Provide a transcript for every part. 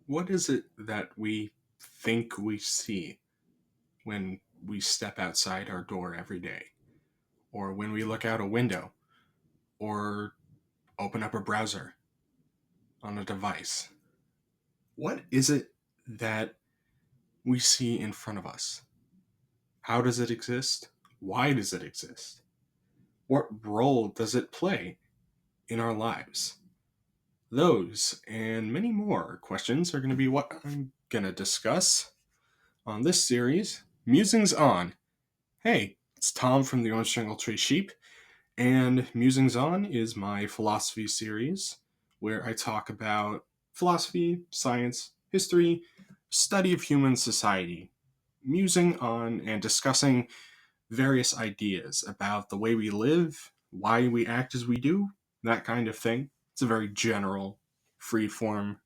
What is it that we think we see when we step outside our door every day, or when we look out a window, or open up a browser on a device? What is it that we see in front of us? How does it exist? Why does it exist? What role does it play in our lives? Those and many more questions are going to be what I'm going to discuss on this series, Musings On. Hey, it's Tom from the Orange Jungle Tree Sheep, and Musings On is my philosophy series where I talk about philosophy, science, history, study of human society, musing on and discussing various ideas about the way we live, why we act as we do, that kind of thing. It's a very general, free form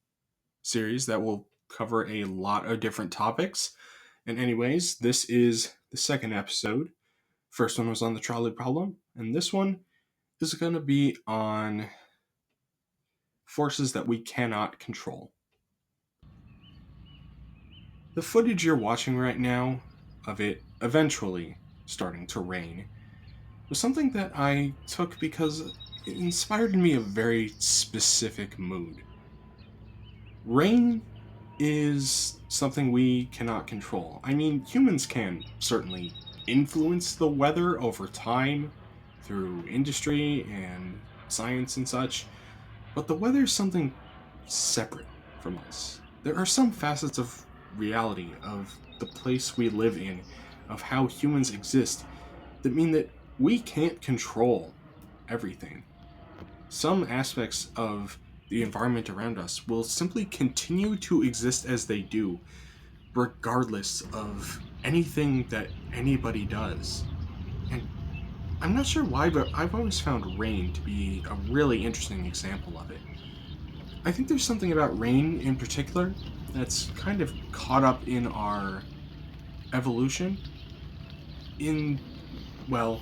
series that will cover a lot of different topics. And, anyways, this is the second episode. First one was on the trolley problem, and this one is going to be on forces that we cannot control. The footage you're watching right now of it eventually starting to rain was something that I took because it inspired me a very specific mood. Rain is something we cannot control. I mean, humans can certainly influence the weather over time through industry and science and such, but the weather is something separate from us. There are some facets of reality, of the place we live in, of how humans exist, that mean that we can't control everything. Some aspects of the environment around us will simply continue to exist as they do, regardless of anything that anybody does. And I'm not sure why, but I've always found rain to be a really interesting example of it. I think there's something about rain in particular that's kind of caught up in our evolution. In, well,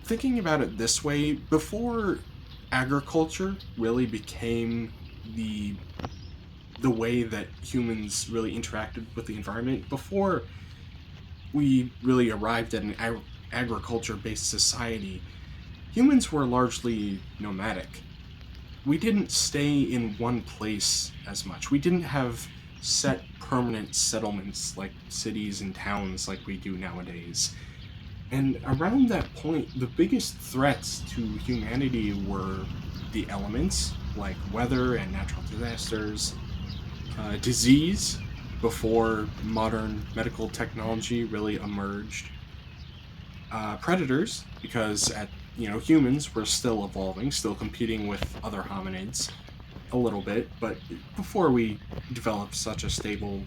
thinking about it this way, before agriculture really became the way that humans really interacted with the environment, before we really arrived at an agriculture-based society, humans were largely nomadic. We didn't stay in one place as much. We didn't have set permanent settlements like cities and towns like we do nowadays. And around that point, the biggest threats to humanity were the elements, like weather and natural disasters, disease, before modern medical technology really emerged, predators, because humans were still evolving, still competing with other hominids a little bit, but before we developed such a stable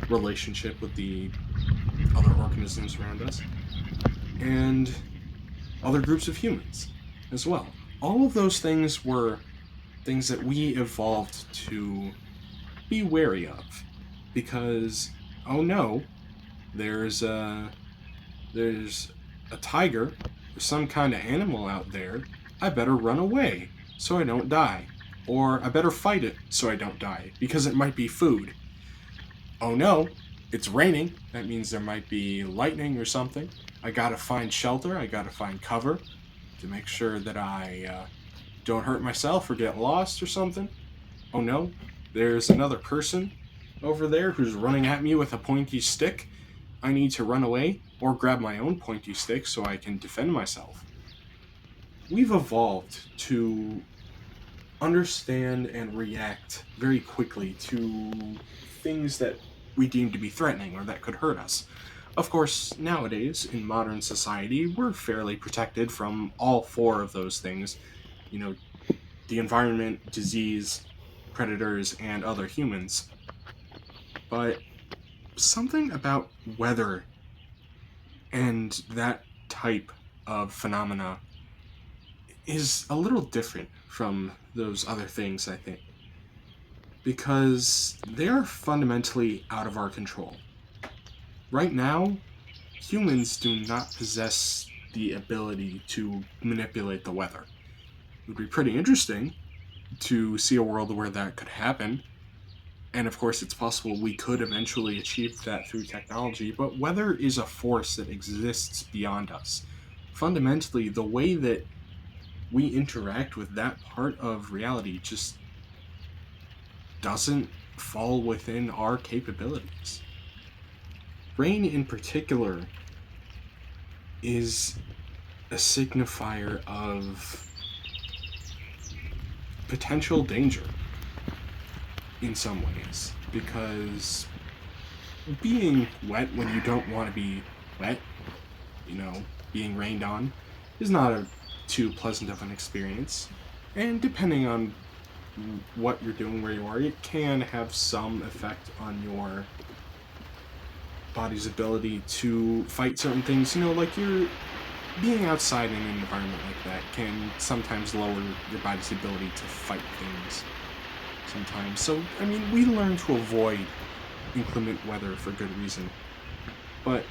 relationship with the other organisms around us, and other groups of humans as well. All of those things were things that we evolved to be wary of, because oh no, there's a there's a tiger or some kind of animal out there. I better run away so I don't die, or I better fight it so I don't die because it might be food. Oh no, it's raining. That means there might be lightning or something. I gotta find shelter. I gotta find cover to make sure that I don't hurt myself or get lost or something. Oh no, there's another person over there who's running at me with a pointy stick. I need to run away or grab my own pointy stick so I can defend myself. We've evolved to understand and react very quickly to things that we deem to be threatening or that could hurt us. Of course, nowadays, in modern society, we're fairly protected from all four of those things. You know, the environment, disease, predators, and other humans. But something about weather and that type of phenomena is a little different from those other things, I think, because they're fundamentally out of our control. Right now, humans do not possess the ability to manipulate the weather. It would be pretty interesting to see a world where that could happen, And of course, it's possible we could eventually achieve that through technology, but weather is a force that exists beyond us. Fundamentally, the way that we interact with that part of reality just doesn't fall within our capabilities. Rain, in particular, is a signifier of potential danger in some ways, because being wet when you don't want to be wet, being rained on, is not a too pleasant of an experience. And depending on what you're doing where you are, it can have some effect on your body's ability to fight certain things. Like you're being outside in an environment like that can sometimes lower your body's ability to fight things sometimes. So, I mean, we learn to avoid inclement weather for good reason. But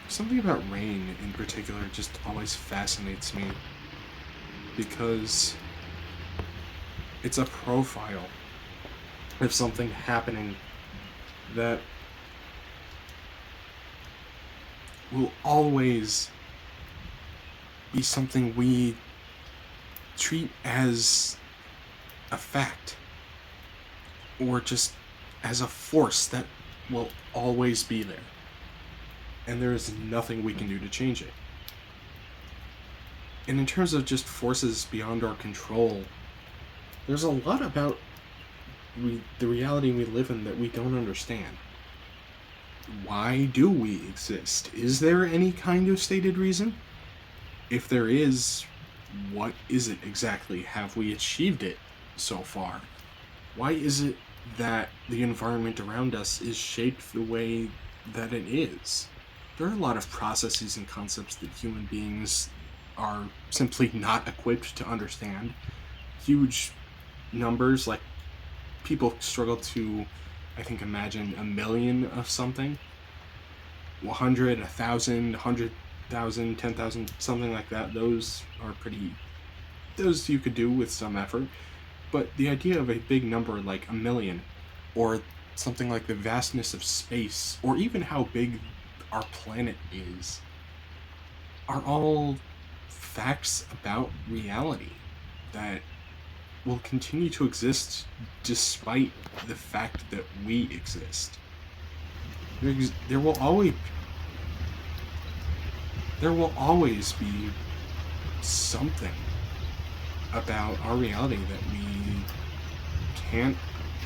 something about rain in particular just always fascinates me because it's a profile of something happening that will always be something we treat as a fact or just as a force that will always be there. And there is nothing we can do to change it. And in terms of just forces beyond our control, there's a lot about the reality we live in that we don't understand. Why do we exist? Is there any kind of stated reason? If there is, what is it exactly? Have we achieved it so far? Why is it that the environment around us is shaped the way that it is? There are a lot of processes and concepts that human beings are simply not equipped to understand. Huge numbers, like people struggle to, I think, imagine a million of something. 100, 1,000, 100,000, 10,000, something like that. Those you could do with some effort. But the idea of a big number like a million, or something like the vastness of space, or even how big our planet is, are all facts about reality that will continue to exist despite the fact that we exist. There will always be something about our reality that we can't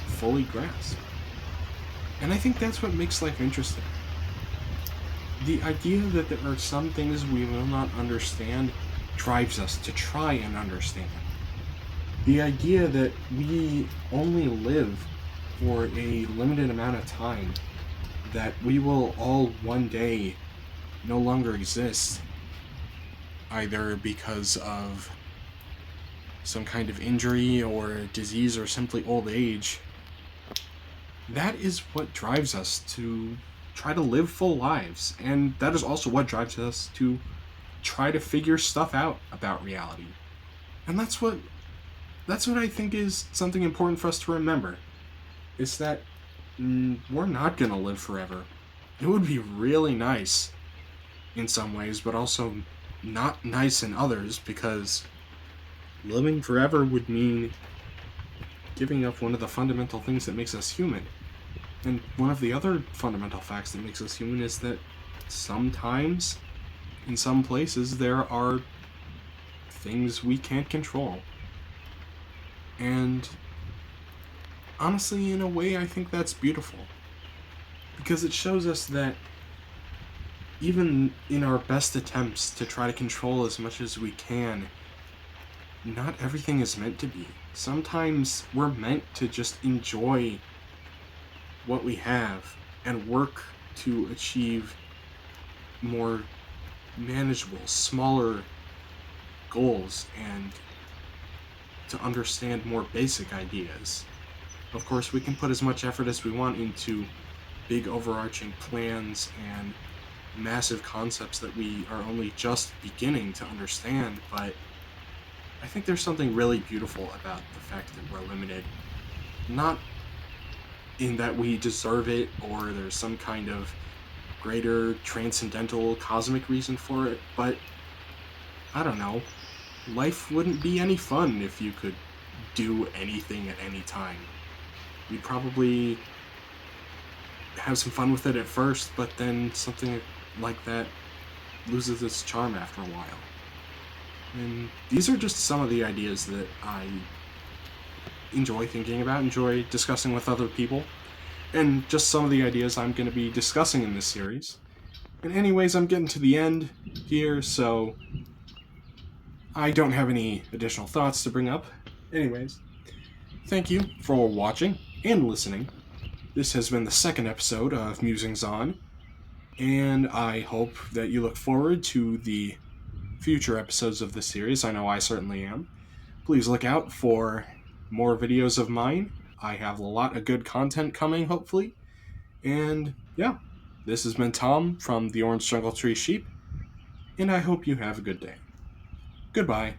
fully grasp. And I think that's what makes life interesting. The idea that there are some things we will not understand drives us to try and understand. The idea that we only live for a limited amount of time, that we will all one day no longer exist, either because of some kind of injury or disease or simply old age, that is what drives us to try to live full lives. And that is also what drives us to try to figure stuff out about reality. And that's what I think is something important for us to remember. Is that we're not going to live forever. It would be really nice in some ways, but also not nice in others, because living forever would mean giving up one of the fundamental things that makes us human. And one of the other fundamental facts that makes us human is that sometimes, in some places, there are things we can't control. And honestly, in a way, I think that's beautiful. Because it shows us that even in our best attempts to try to control as much as we can, not everything is meant to be. Sometimes we're meant to just enjoy what we have and work to achieve more manageable, smaller goals and to understand more basic ideas. Of course, we can put as much effort as we want into big overarching plans and massive concepts that we are only just beginning to understand, but I think there's something really beautiful about the fact that we're limited. Not in that we deserve it or there's some kind of greater transcendental cosmic reason for it, but I don't know. Life wouldn't be any fun if you could do anything at any time. You'd probably have some fun with it at first, but then something like that loses its charm after a while. And these are just some of the ideas that I enjoy thinking about, enjoy discussing with other people, and just some of the ideas I'm going to be discussing in this series. And, anyways, I'm getting to the end here, so I don't have any additional thoughts to bring up. Anyways, thank you for watching and listening. This has been the second episode of Musings On, and I hope that you look forward to the future episodes of this series. I know I certainly am. Please look out for more videos of mine. I have a lot of good content coming, hopefully. And yeah, this has been Tom from the Orange Jungle Tree Sheep, and I hope you have a good day. Goodbye.